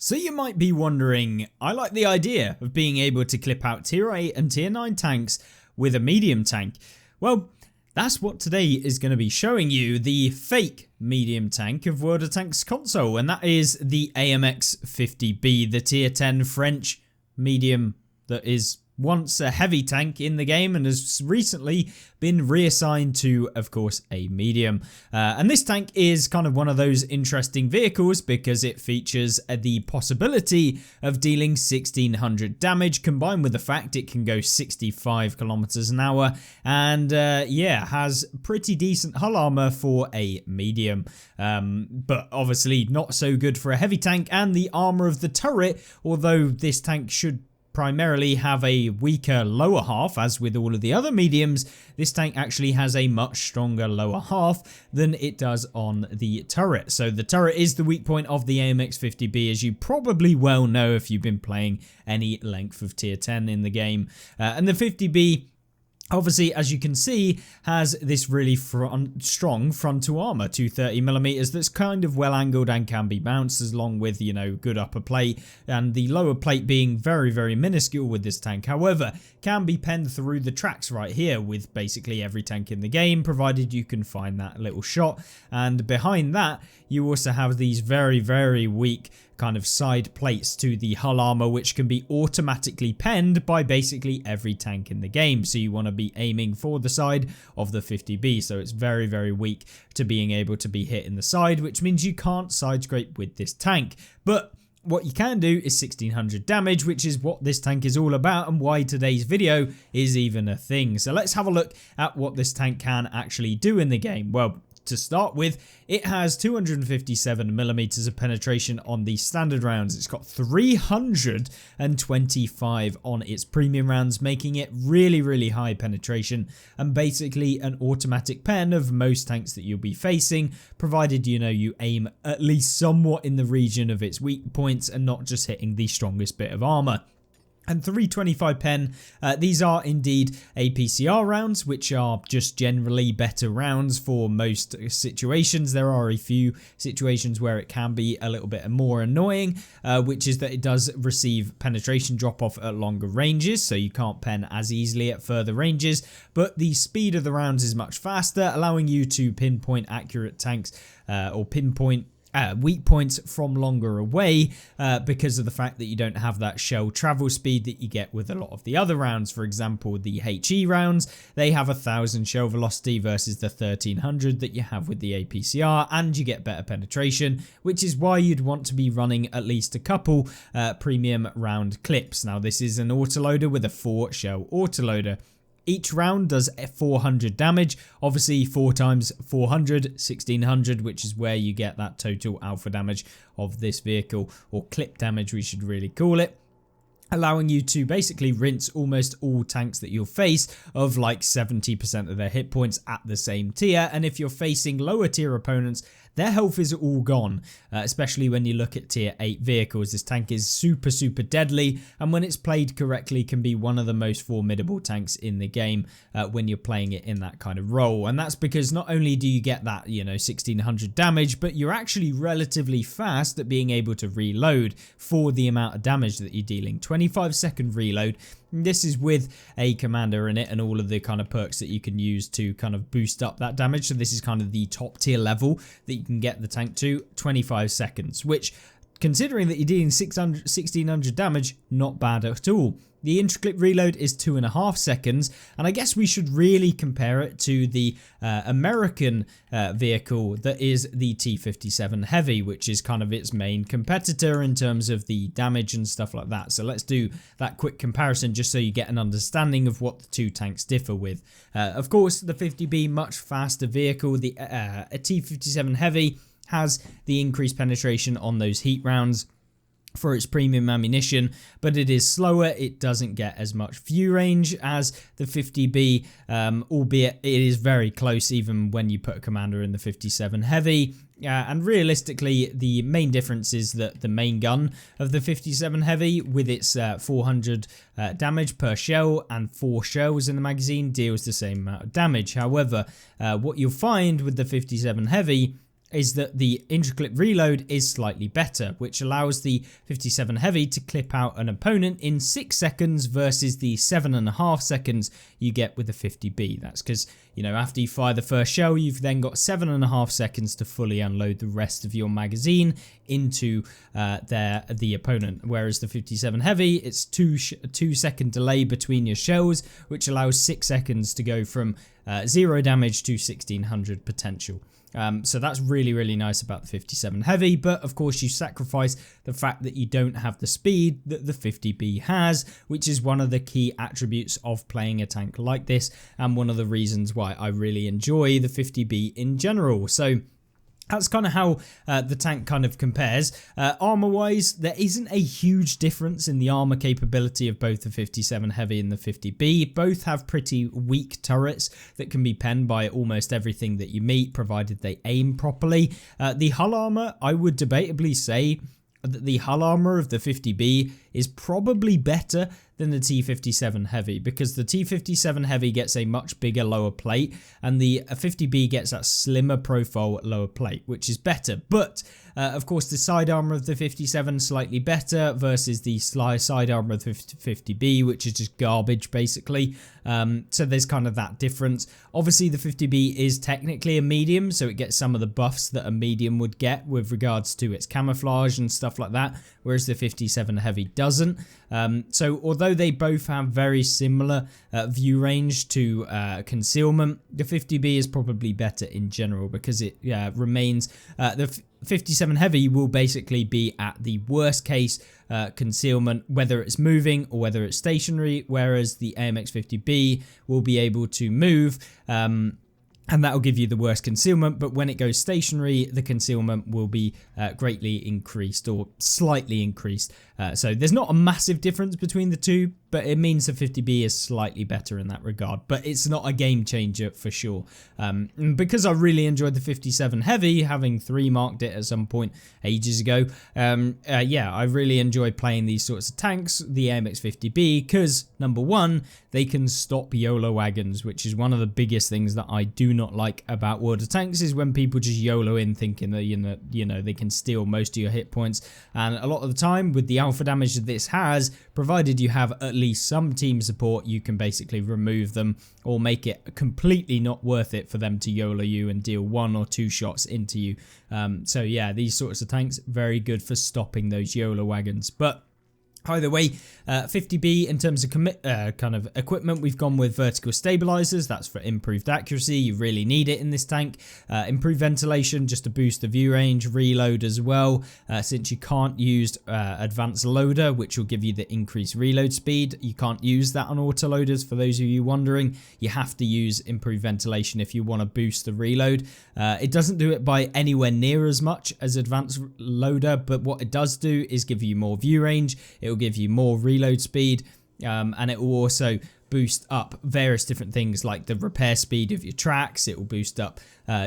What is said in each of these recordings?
So you might be wondering, I like the idea of being able to clip out tier 8 and tier 9 tanks with a medium tank. Well, that's what today is going to be showing you, the fake medium tank of World of Tanks console, and that is the AMX-50B, the tier 10 French medium that is once a heavy tank in the game and has recently been reassigned to, of course, a medium. And this tank is kind of one of those interesting vehicles because it features the possibility of dealing 1600 damage, combined with the fact it can go 65 kilometers an hour and yeah, has pretty decent hull armor for a medium, but obviously not so good for a heavy tank. And the armor of the turret, although this tank should primarily have a weaker lower half, as with all of the other mediums, this tank actually has a much stronger lower half than it does on the turret. So the turret is the weak point of the AMX-50B, as you probably well know if you've been playing any length of tier 10 in the game. And the 50B, obviously, as you can see, has this really strong frontal armor, 230mm, that's kind of well angled and can be bounced, along with, you know, good upper plate, and the lower plate being very, very minuscule with this tank. However, can be penned through the tracks right here with basically every tank in the game, provided you can find that little shot. And behind that, you also have these very, very weak kind of side plates to the hull armor, which can be automatically penned by basically every tank in the game. So you want to be aiming for the side of the 50B, so it's very, very weak to being able to be hit in the side, which means you can't side scrape with this tank. But what you can do is 1600 damage, which is what this tank is all about and why today's video is even a thing. So let's have a look at what this tank can actually do in the game. Well, to start with, it has 257mm of penetration on the standard rounds. It's got 325 on its premium rounds, making it really, really high penetration and basically an automatic pen of most tanks that you'll be facing, provided, you know, you aim at least somewhat in the region of its weak points and not just hitting the strongest bit of armor. And 325 pen, these are indeed APCR rounds, which are just generally better rounds for most situations. There are a few situations where it can be a little bit more annoying, which is that it does receive penetration drop off at longer ranges, so you can't pen as easily at further ranges, but the speed of the rounds is much faster, allowing you to pinpoint accurate tanks or pinpoint weak points from longer away because of the fact that you don't have that shell travel speed that you get with a lot of the other rounds. For example, the HE rounds, they have 1000 shell velocity versus the 1300 that you have with the APCR, and you get better penetration, which is why you'd want to be running at least a couple premium round clips. Now, this is an autoloader with a 4 shell autoloader. Each round does 400 damage, obviously 4 times 400, 1600, which is where you get that total alpha damage of this vehicle, or clip damage we should really call it, allowing you to basically rinse almost all tanks that you'll face of like 70% of their hit points at the same tier. And if you're facing lower tier opponents, their health is all gone, especially when you look at tier 8 vehicles. This tank is super, super deadly, and when it's played correctly can be one of the most formidable tanks in the game when you're playing it in that kind of role. And that's because not only do you get that, you know, 1600 damage, but you're actually relatively fast at being able to reload for the amount of damage that you're dealing. 25-second reload. This is with a commander in it and all of the kind of perks that you can use to kind of boost up that damage. So this is kind of the top tier level that you can get the tank to, 25 seconds, which, considering that you're dealing 1600 damage, not bad at all. The intricate reload is 2.5 seconds, and I guess we should really compare it to the American vehicle that is the T57 Heavy, which is kind of its main competitor in terms of the damage and stuff like that. So let's do that quick comparison just so you get an understanding of what the two tanks differ with. Of course, the 50B, much faster vehicle. The T57 Heavy has the increased penetration on those heat rounds for its premium ammunition, but it is slower. It doesn't get as much view range as the 50B, albeit it is very close even when you put a commander in the 57 Heavy. And realistically, the main difference is that the main gun of the 57 Heavy, with its 400 damage per shell and 4 shells in the magazine, deals the same amount of damage. However, what you'll find with the 57 Heavy is that the intra-clip reload is slightly better, which allows the 57 Heavy to clip out an opponent in 6 seconds versus the 7.5 seconds you get with the 50B. That's because, you know, after you fire the first shell, you've then got 7.5 seconds to fully unload the rest of your magazine into the opponent. Whereas the 57 Heavy, it's 2-second delay between your shells, which allows 6 seconds to go from 0 damage to 1600 potential. So that's really, really nice about the 57 Heavy, but of course you sacrifice the fact that you don't have the speed that the 50B has, which is one of the key attributes of playing a tank like this, and one of the reasons why I really enjoy the 50B in general. So that's kind of how the tank kind of compares. Armor wise, there isn't a huge difference in the armor capability of both the 57 Heavy and the 50B. Both have pretty weak turrets that can be penned by almost everything that you meet, provided they aim properly. The hull armor, I would debatably say that the hull armor of the 50B is probably better than the T57 Heavy, because the T57 Heavy gets a much bigger lower plate and the 50B gets that slimmer profile lower plate, which is better. But of course the side armor of the 57 slightly better versus the side armor of the 50B, which is just garbage basically. So there's kind of that difference. Obviously the 50B is technically a medium, so it gets some of the buffs that a medium would get with regards to its camouflage and stuff like that, whereas the 57 Heavy doesn't. So although they both have very similar view range to concealment, the 50B is probably better in general because it remains the 57 Heavy will basically be at the worst case concealment, whether it's moving or whether it's stationary, whereas the AMX 50B will be able to move, and that will give you the worst concealment. But when it goes stationary, the concealment will be greatly increased or slightly increased. So there's not a massive difference between the two, but it means the 50B is slightly better in that regard. But it's not a game changer for sure. And because I really enjoyed the 57 Heavy, having 3-marked it at some point ages ago, yeah, I really enjoy playing these sorts of tanks, the AMX 50B, because number one, they can stop YOLO wagons, which is one of the biggest things that I do not like about World of Tanks, is when people just YOLO in thinking that, you know, they can steal most of your hit points. And a lot of the time with the alpha damage that this has, provided you have at least some team support, you can basically remove them or make it completely not worth it for them to YOLO you and deal 1 or 2 shots into you. So yeah, these sorts of tanks, very good for stopping those YOLO wagons. But either way, 50B in terms of kind of equipment, we've gone with vertical stabilizers. That's for improved accuracy. You really need it in this tank. Improved ventilation just to boost the view range. Reload as well, since you can't use advanced loader, which will give you the increased reload speed. You can't use that on autoloaders, for those of you wondering. You have to use improved ventilation if you want to boost the reload. It doesn't do it by anywhere near as much as advanced loader, but what it does do is give you more view range. It will give you more reload speed, and it will also boost up various different things like the repair speed of your tracks. It will boost up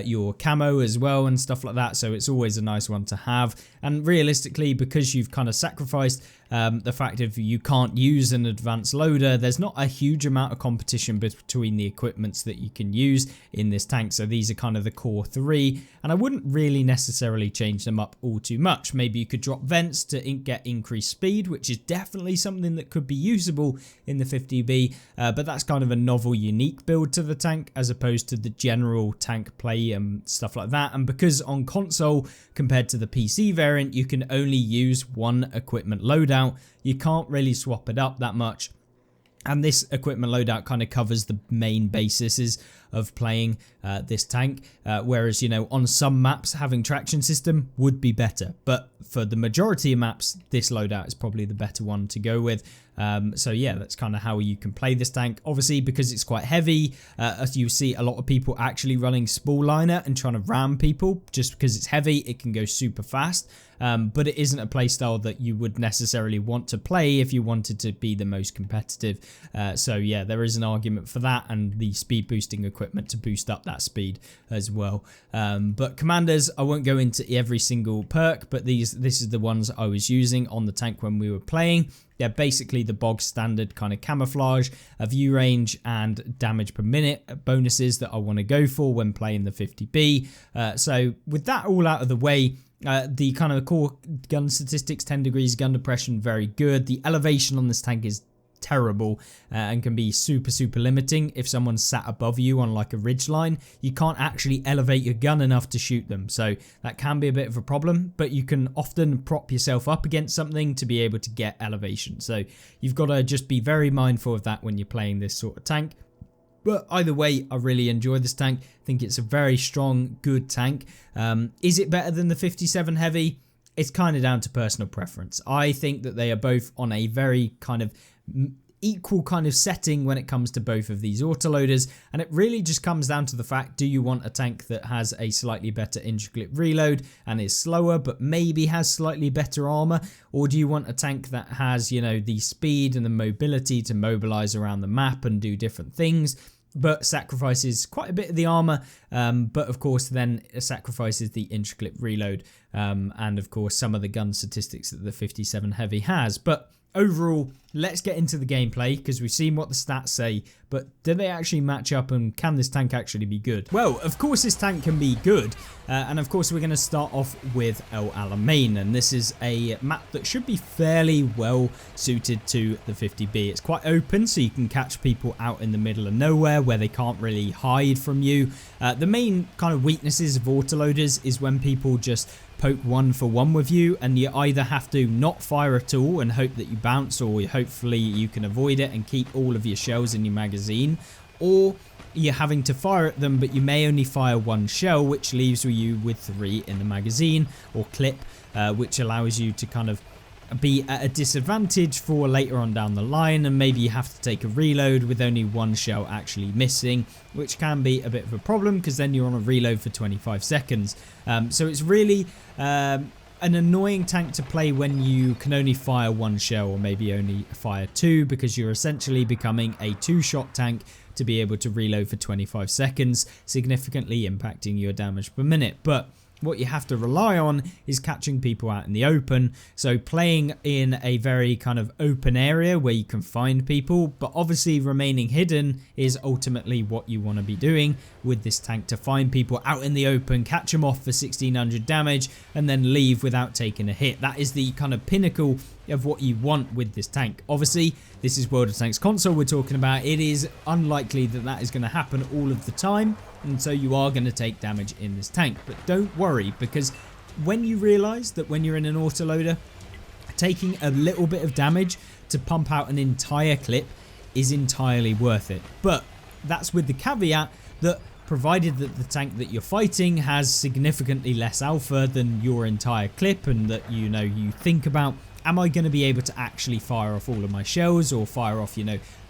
your camo as well and stuff like that, so it's always a nice one to have. And realistically, because you've kind of sacrificed the fact of you can't use an advanced loader, there's not a huge amount of competition between the equipments that you can use in this tank. So these are kind of the core 3, and I wouldn't really necessarily change them up all too much. Maybe you could drop vents to get increased speed, which is definitely something that could be usable in the 50B, but that's kind of a novel, unique build to the tank as opposed to the general tank play and stuff like that. And because on console, compared to the PC variant, you can only use one equipment loadout, you can't really swap it up that much. And this equipment loadout kind of covers the main bases of playing this tank, whereas, you know, on some maps having traction system would be better, but for the majority of maps this loadout is probably the better one to go with. So yeah, that's kind of how you can play this tank. Obviously, because it's quite heavy, as you see a lot of people actually running spool liner and trying to ram people. Just because it's heavy, it can go super fast, but it isn't a playstyle that you would necessarily want to play if you wanted to be the most competitive. So yeah, there is an argument for that, and the speed boosting equipment equipment to boost up that speed as well. But commanders, I won't go into every single perk, but this is the ones I was using on the tank when we were playing. They're basically the bog standard kind of camouflage, a view range, and damage per minute bonuses that I want to go for when playing the 50B. So with that all out of the way, the kind of core gun statistics, 10 degrees gun depression, very good. The elevation on this tank is terrible and can be super limiting. If someone's sat above you on like a ridge line, you can't actually elevate your gun enough to shoot them, so that can be a bit of a problem, but you can often prop yourself up against something to be able to get elevation, so you've got to just be very mindful of that when you're playing this sort of tank. But either way, I really enjoy this tank. I think it's a very strong, good tank. Is it better than the 57 Heavy? It's kind of down to personal preference. I think that they are both on a very kind of equal kind of setting when it comes to both of these autoloaders, and it really just comes down to the fact, do you want a tank that has a slightly better intricate reload and is slower but maybe has slightly better armor, or do you want a tank that has, you know, the speed and the mobility to mobilize around the map and do different things but sacrifices quite a bit of the armor, but of course then sacrifices the intricate reload, and of course some of the gun statistics that the 57 Heavy has. But overall, let's get into the gameplay, because we've seen what the stats say, but do they actually match up, and can this tank actually be good? Well, of course this tank can be good, and of course we're going to start off with Alamein, and this is a map that should be fairly well suited to the 50B. It's quite open, so you can catch people out in the middle of nowhere where they can't really hide from you. The main kind of weaknesses of autoloaders is when people just poke 1-for-1 with you, and you either have to not fire at all and hope that you bounce, or hopefully you can avoid it and keep all of your shells in your magazine, or you're having to fire at them but you may only fire 1 shell, which leaves you with 3 in the magazine or clip, which allows you to kind of be at a disadvantage for later on down the line, and maybe you have to take a reload with only 1 shell actually missing, which can be a bit of a problem because then you're on a reload for 25 seconds. So it's really an annoying tank to play when you can only fire 1 shell, or maybe only fire 2, because you're essentially becoming a 2-shot tank to be able to reload for 25 seconds, significantly impacting your damage per minute. But what you have to rely on is catching people out in the open, so playing in a very kind of open area where you can find people, but obviously remaining hidden is ultimately what you want to be doing with this tank, to find people out in the open, catch them off for 1600 damage, and then leave without taking a hit. That is the kind of pinnacle of what you want with this tank. Obviously, this is World of Tanks console we're talking about. It is unlikely that that is going to happen all of the time, and so you are going to take damage in this tank. But don't worry, because when you realize that when you're in an autoloader, taking a little bit of damage to pump out an entire clip is entirely worth it. But that's with the caveat that provided that the tank that you're fighting has significantly less alpha than your entire clip, and that you think about, am I going to be able to actually fire off all of my shells, or fire off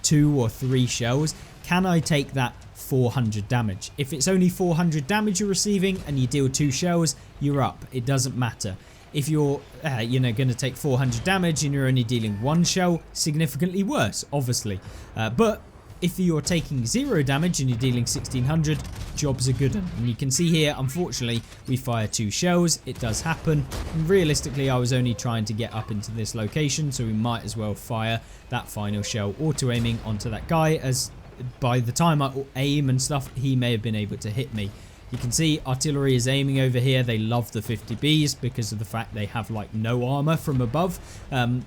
2 or 3 shells? Can I take that 400 damage? If it's only 400 damage you're receiving and you deal 2 shells, you're up. It doesn't matter. If you're going to take 400 damage and you're only dealing 1 shell, significantly worse, obviously. But if you're taking 0 damage and you're dealing 1600, job's a good one. And you can see here, unfortunately, we fire 2 shells. It does happen. And realistically, I was only trying to get up into this location, so we might as well fire that final shell auto-aiming onto that guy, as by the time I aim and stuff, he may have been able to hit me. You can see artillery is aiming over here. They love the 50Bs because of the fact they have like no armor from above.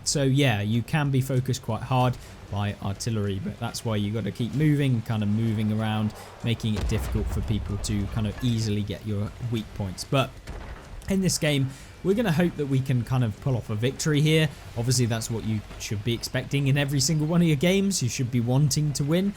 So yeah, you can be focused quite hard by artillery, but that's why you got to keep moving, kind of moving around, making it difficult for people to kind of easily get your weak points. But in this game, we're going to hope that we can kind of pull off a victory here. Obviously, that's what you should be expecting in every single one of your games. You should be wanting to win.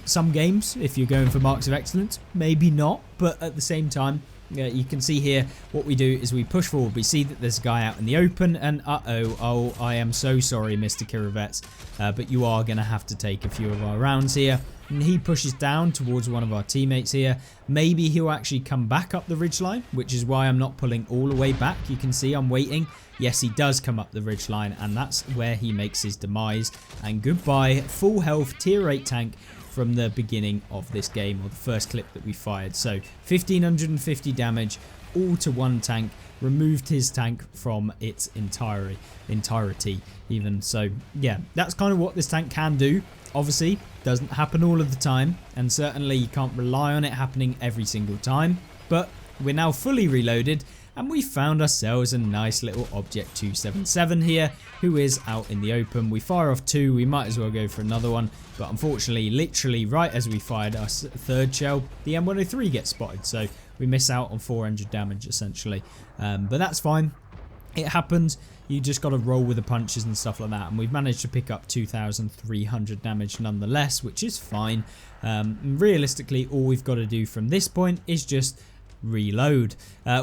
Some games, if you're going for marks of excellence, maybe not. But at the same time, you can see here what we do is we push forward. We see that there's a guy out in the open, and oh, I am so sorry, Mr. Kirovets, but you are going to have to take a few of our rounds here. And he pushes down towards one of our teammates here. Maybe he'll actually come back up the ridgeline, which is why I'm not pulling all the way back. You can see I'm waiting. Yes, he does come up the ridgeline, and that's where he makes his demise. And goodbye, full health tier 8 tank from the beginning of this game, or the first clip that we fired. So 1550 damage, all to one tank, removed his tank from its entirety even. So yeah, that's kind of what this tank can do. Obviously doesn't happen all of the time, and certainly you can't rely on it happening every single time, but we're now fully reloaded and we found ourselves a nice little object 277 here, who is out in the open. We fire off 2, we might as well go for another one, but unfortunately literally right as we fired our third shell, the M103 gets spotted, so we miss out on 400 damage essentially. But that's fine, it happens. You just got to roll with the punches and stuff like that, and we've managed to pick up 2,300 damage nonetheless, which is fine. Realistically, all we've got to do from this point is just reload.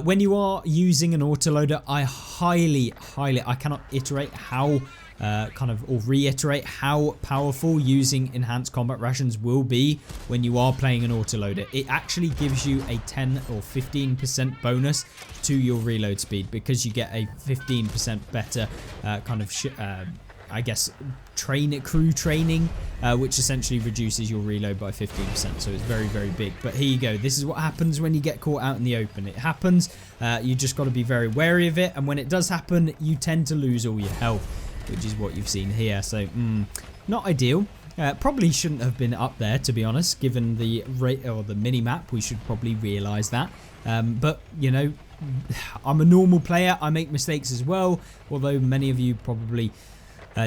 When you are using an autoloader, I highly, I cannot iterate how reiterate how powerful using enhanced combat rations will be when you are playing an autoloader. It actually gives you a 10 or 15% bonus to your reload speed, because you get a 15% better I guess crew training, which essentially reduces your reload by 15%, so it's very, very big. But here you go, this is what happens when you get caught out in the open. It happens, you just got to be very wary of it, and when it does happen, you tend to lose all your health, which is what you've seen here. So not ideal. Probably shouldn't have been up there, to be honest, given the rate or the mini map. We should probably realize that, but you know, I'm a normal player, I make mistakes as well, although many of you probably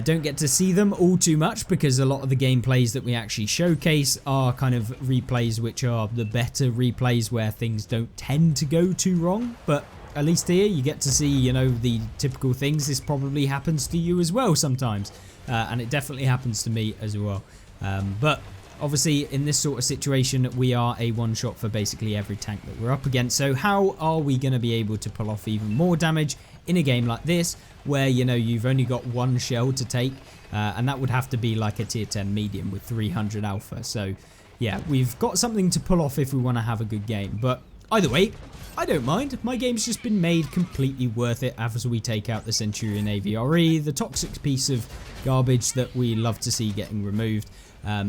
don't get to see them all too much, because a lot of the gameplays that we actually showcase are kind of replays which are the better replays, where things don't tend to go too wrong. But at least here you get to see, you know, the typical things. This probably happens to you as well sometimes, and it definitely happens to me as well. But obviously in this sort of situation, we are a one shot for basically every tank that we're up against. So how are we going to be able to pull off even more damage in a game like this, where, you know, you've only got one shell to take, and that would have to be like a tier 10 medium with 300 alpha. So yeah, we've got something to pull off if we want to have a good game. But either way, I don't mind. My game's just been made completely worth it as we take out the Centurion AVRE, the toxic piece of garbage that we love to see getting removed.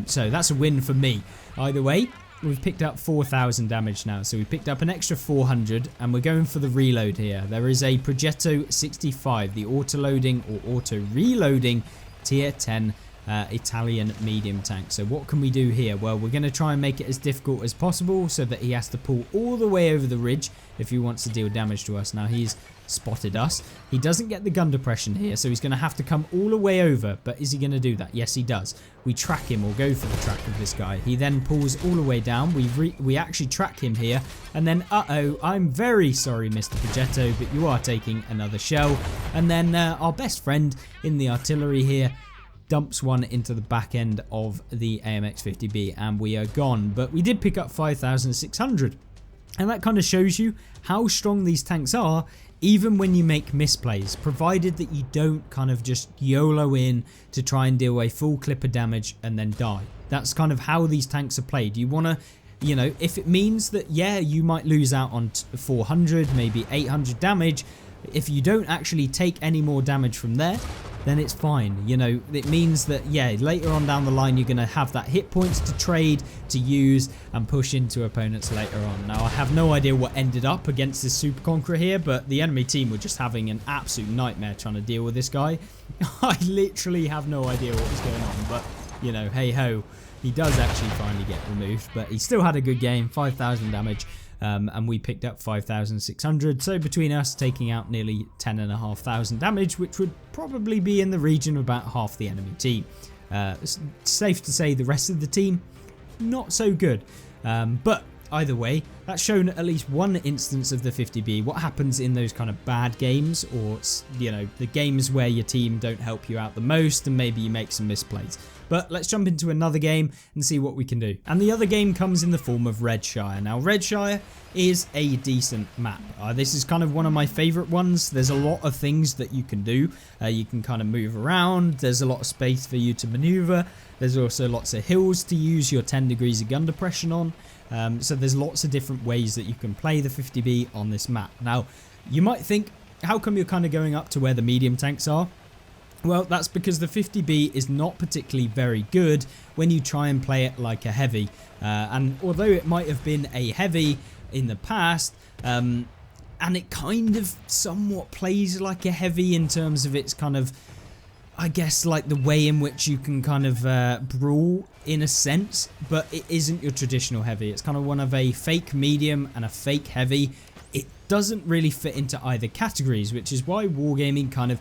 So that's a win for me. Either way, we've picked up 4,000 damage now, so we picked up an extra 400, and we're going for the reload here. There is a Progetto 65, the auto-loading or auto-reloading tier 10 Italian medium tank. So what can we do here? Well, we're going to try and make it as difficult as possible, so that he has to pull all the way over the ridge if he wants to deal damage to us. Now he's spotted us. He doesn't get the gun depression here, so he's going to have to come all the way over. But is he going to do that? Yes, he does. We track him, or go for the track of this guy. He then pulls all the way down. We actually track him here, and then I'm very sorry, Mr. Progetto, but you are taking another shell. And then our best friend in the artillery here dumps one into the back end of the AMX-50B, and we are gone. But we did pick up 5,600, and that kind of shows you how strong these tanks are, even when you make misplays, provided that you don't kind of just YOLO in to try and deal a full clip of damage and then die. That's kind of how these tanks are played. You want to, you know, if it means that, yeah, you might lose out on 400, maybe 800 damage, if you don't actually take any more damage from there, then it's fine. You know, it means that, yeah, later on down the line, you're going to have that hit points to trade, to use, and push into opponents later on. Now, I have no idea what ended up against this Super Conqueror here, but the enemy team were just having an absolute nightmare trying to deal with this guy. I literally have no idea what was going on, but, you know, hey ho, he does actually finally get removed, but he still had a good game, 5,000 damage. And we picked up 5,600, so between us taking out nearly 10,500 damage, which would probably be in the region of about half the enemy team. It's safe to say the rest of the team, not so good. But either way, that's shown at least one instance of the 50B, what happens in those kind of bad games, or, you know, the games where your team don't help you out the most and maybe you make some misplays. But let's jump into another game and see what we can do. And the other game comes in the form of Redshire. Now, Redshire is a decent map. This is kind of one of my favorite ones. There's a lot of things that you can do. You can kind of move around. There's a lot of space for you to maneuver. There's also lots of hills to use your 10 degrees of gun depression on. So there's lots of different ways that you can play the 50B on this map. Now, you might think, how come you're kind of going up to where the medium tanks are? Well, that's because the 50B is not particularly very good when you try and play it like a heavy. And although it might have been a heavy in the past, and it kind of somewhat plays like a heavy in terms of its kind of, I guess, like the way in which you can kind of brawl in a sense, but it isn't your traditional heavy. It's kind of one of a fake medium and a fake heavy. It doesn't really fit into either categories, which is why Wargaming kind of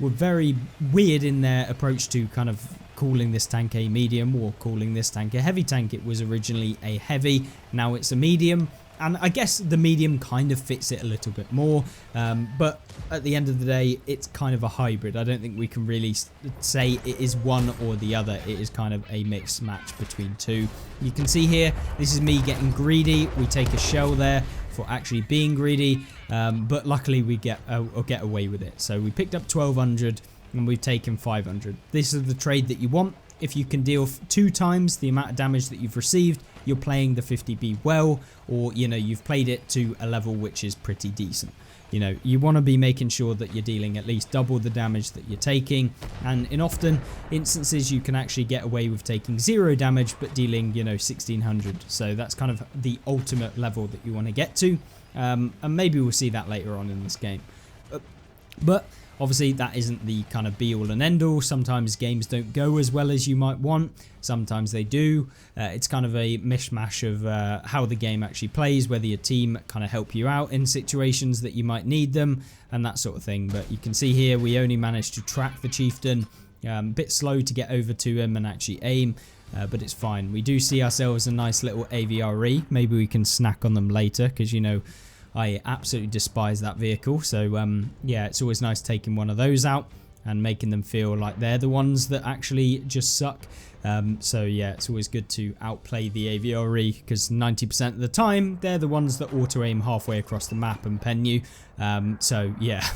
were very weird in their approach to kind of calling this tank a medium or calling this tank a heavy tank. It was originally a heavy, now it's a medium, and I guess the medium kind of fits it a little bit more, but at the end of the day it's kind of a hybrid. I don't think we can really say it is one or the other. It is kind of a mixed match between two. You can see here, this is me getting greedy. We take a shell there for actually being greedy, but luckily we get away with it. So we picked up 1200 and we've taken 500. This is the trade that you want. If you can deal 2 times the amount of damage that you've received, you're playing the 50B well, or you know, you've played it to a level which is pretty decent. You know, you want to be making sure that you're dealing at least double the damage that you're taking, and in often instances you can actually get away with taking 0 damage but dealing, you know, 1600. So that's kind of the ultimate level that you want to get to, and maybe we'll see that later on in this game. But obviously that isn't the kind of be all and end all. Sometimes games don't go as well as you might want, sometimes they do. It's kind of a mishmash of how the game actually plays, whether your team kind of help you out in situations that you might need them and that sort of thing. But you can see here we only managed to track the chieftain, a bit slow to get over to him and actually aim, but it's fine. We do see ourselves a nice little AVRE. Maybe we can snack on them later, because you know I absolutely despise that vehicle. So yeah, it's always nice taking one of those out and making them feel like they're the ones that actually just suck. So yeah, it's always good to outplay the AVRE, because 90% of the time they're the ones that auto aim halfway across the map and pen you. So yeah,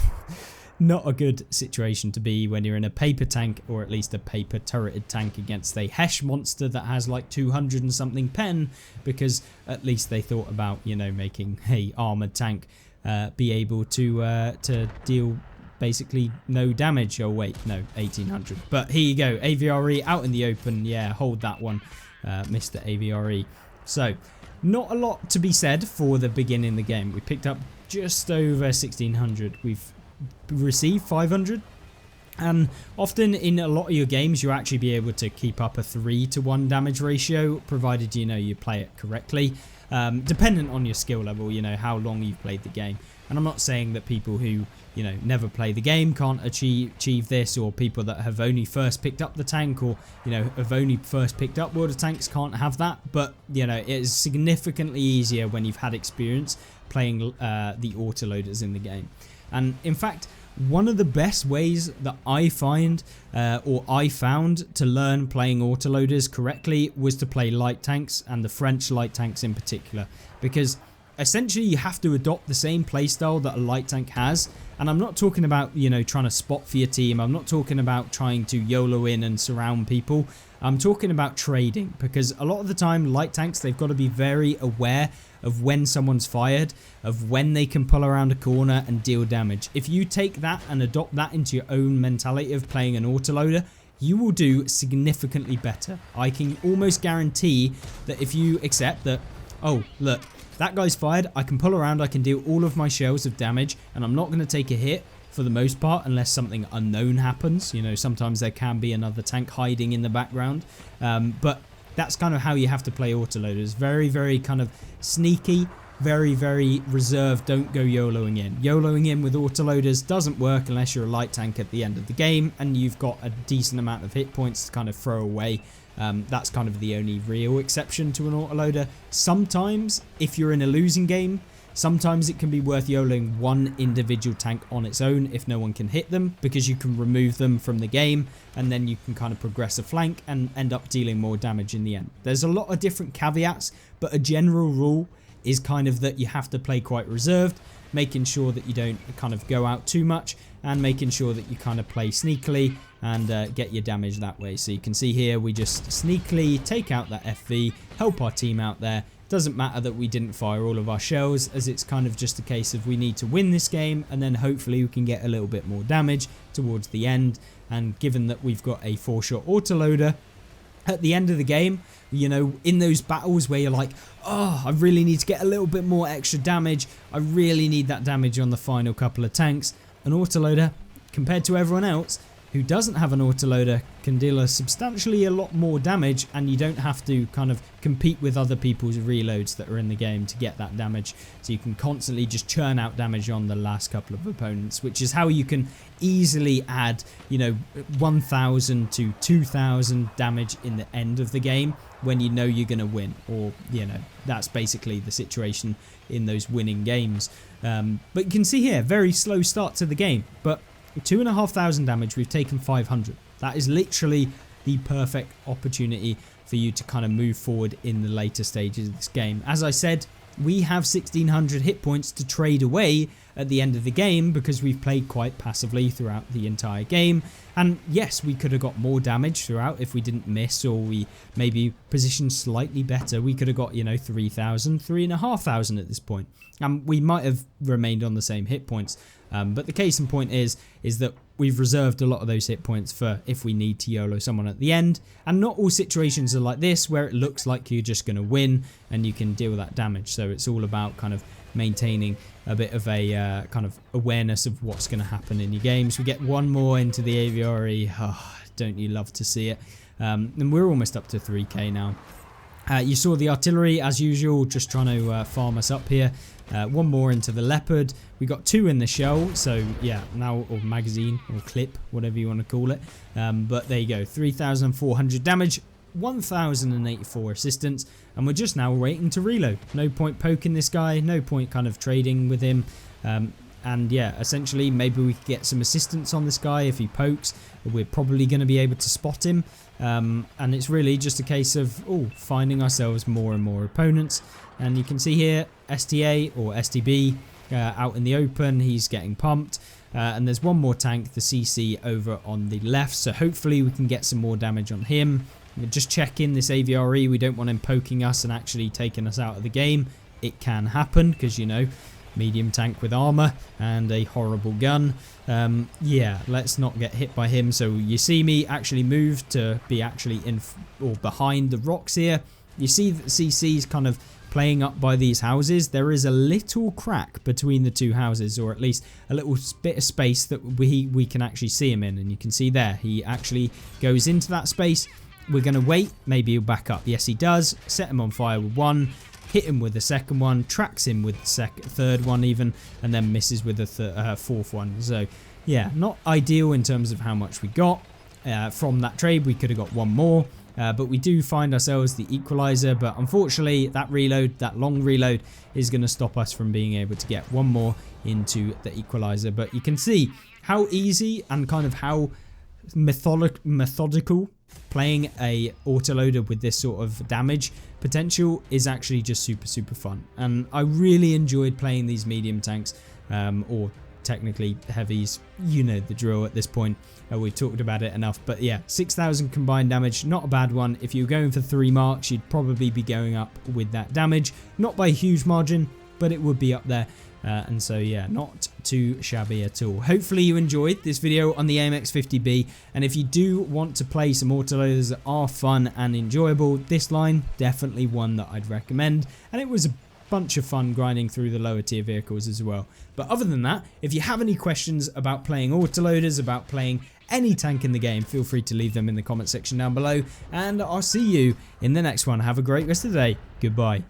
not a good situation to be when you're in a paper tank, or at least a paper turreted tank, against a Hesh monster that has like 200 and something pen, because at least they thought about, you know, making a armored tank be able to deal basically no damage. Oh wait, no, 1800. But here you go, AVRE out in the open. Yeah, hold that one, Mr. AVRE. So not a lot to be said for the beginning of the game. We picked up just over 1600. We've received 500, and often in a lot of your games you actually be able to keep up a 3-to-1 damage ratio, provided you know you play it correctly, dependent on your skill level, you know, how long you've played the game. And I'm not saying that people who, you know, never play the game can't achieve this, or people that have only first picked up the tank, or you know, have only first picked up World of Tanks can't have that. But you know, it is significantly easier when you've had experience playing the autoloaders in the game. And in fact, one of the best ways that I find, or I found, to learn playing autoloaders correctly was to play light tanks, and the French light tanks in particular, because essentially you have to adopt the same playstyle that a light tank has. And I'm not talking about, you know, trying to spot for your team. I'm not talking about trying to YOLO in and surround people. I'm talking about trading, because a lot of the time light tanks, they've got to be very aware of when someone's fired, of when they can pull around a corner and deal damage. If you take that and adopt that into your own mentality of playing an autoloader, you will do significantly better. I can almost guarantee that if you accept that, oh look, that guy's fired, I can pull around, I can deal all of my shells of damage, and I'm not going to take a hit for the most part unless something unknown happens. You know, sometimes there can be another tank hiding in the background, but that's kind of how you have to play autoloaders. Very, very kind of sneaky, very, very reserved. Don't go YOLOing in. YOLOing in with autoloaders doesn't work unless you're a light tank at the end of the game and you've got a decent amount of hit points to kind of throw away. That's kind of the only real exception to an autoloader. Sometimes, if you're in a losing game, sometimes it can be worth YOLOing one individual tank on its own if no one can hit them, because you can remove them from the game and then you can kind of progress a flank and end up dealing more damage in the end. There's a lot of different caveats, but a general rule is kind of that you have to play quite reserved, making sure that you don't kind of go out too much, and making sure that you kind of play sneakily and get your damage that way. So you can see here we just sneakily take out that FV, help our team out there. Doesn't matter that we didn't fire all of our shells, as it's kind of just a case of we need to win this game and then hopefully we can get a little bit more damage towards the end. and given that we've got a 4-shot autoloader, at the end of the game, you know, in those battles where you're like, oh, I really need to get a little bit more extra damage, I really need that damage on the final couple of tanks, an autoloader, compared to everyone else who doesn't have an autoloader, can deal a substantially a lot more damage, and you don't have to kind of compete with other people's reloads that are in the game to get that damage. So you can constantly just churn out damage on the last couple of opponents, which is how you can easily add, you know, 1,000 to 2,000 damage in the end of the game when you know you're going to win, or, you know, that's basically the situation in those winning games. But you can see here, very slow start to the game, but 2,500 damage, we've taken 500. That is literally the perfect opportunity for you to kind of move forward in the later stages of this game. As I said, we have 1,600 hit points to trade away at the end of the game because we've played quite passively throughout the entire game. And yes, we could have got more damage throughout if we didn't miss, or we maybe positioned slightly better. We could have got, you know, 3,000, 3,500 at this point. And we might have remained on the same hit points. But the case in point is that we've reserved a lot of those hit points for if we need to YOLO someone at the end. And not all situations are like this where it looks like you're just going to win and you can deal that damage. So it's all about kind of maintaining a bit of a kind of awareness of what's going to happen in your games. We get one more into the aviary. Oh, don't you love to see it? And we're almost up to 3k now. You saw the artillery as usual, just trying to farm us up here. One more into the leopard. We got 2 in the shell, so yeah, now, or magazine or clip, whatever you want to call it. But there you go, 3,400 damage, 1,084 assistance, and we're just now waiting to reload. No point poking this guy, no point kind of trading with him. And yeah, essentially maybe we could get some assistance on this guy if he pokes. We're probably going to be able to spot him. And it's really just a case of finding ourselves more and more opponents. And you can see here STA or STB out in the open, he's getting pumped. And there's one more tank, the CC, over on the left. So hopefully we can get some more damage on him. Just check in this AVRE, we don't want him poking us and actually taking us out of the game. It can happen because, you know, medium tank with armor and a horrible gun. Yeah, let's not get hit by him. So you see me actually move to be actually in or behind the rocks here. You see that CC's kind of playing up by these houses. There is a little crack between the two houses, or at least a little bit of space that we can actually see him in, and you can see there he actually goes into that space. We're going to wait, maybe he'll back up. Yes, he does. Set him on fire with one, hit him with the second one, tracks him with the third one even, and then misses with the fourth one. So yeah, not ideal in terms of how much we got from that trade. We could have got one more. But we do find ourselves the equalizer, but unfortunately that reload, that long reload, is going to stop us from being able to get one more into the equalizer. But you can see how easy and kind of how methodical playing a autoloader with this sort of damage potential is actually just super fun. And I really enjoyed playing these medium tanks, or technically heavies, you know the drill at this point. We've talked about it enough, but yeah, 6,000 combined damage, not a bad one. If you're going for 3 marks, you'd probably be going up with that damage, not by a huge margin, but it would be up there. And so yeah, not too shabby at all. Hopefully you enjoyed this video on the AMX50B, and if you do want to play some autoloaders that are fun and enjoyable, this line definitely one that I'd recommend, and it was a bunch of fun grinding through the lower tier vehicles as well. But other than that, if you have any questions about playing autoloaders, about playing any tank in the game, feel free to leave them in the comment section down below, and I'll see you in the next one. Have a great rest of the day. Goodbye.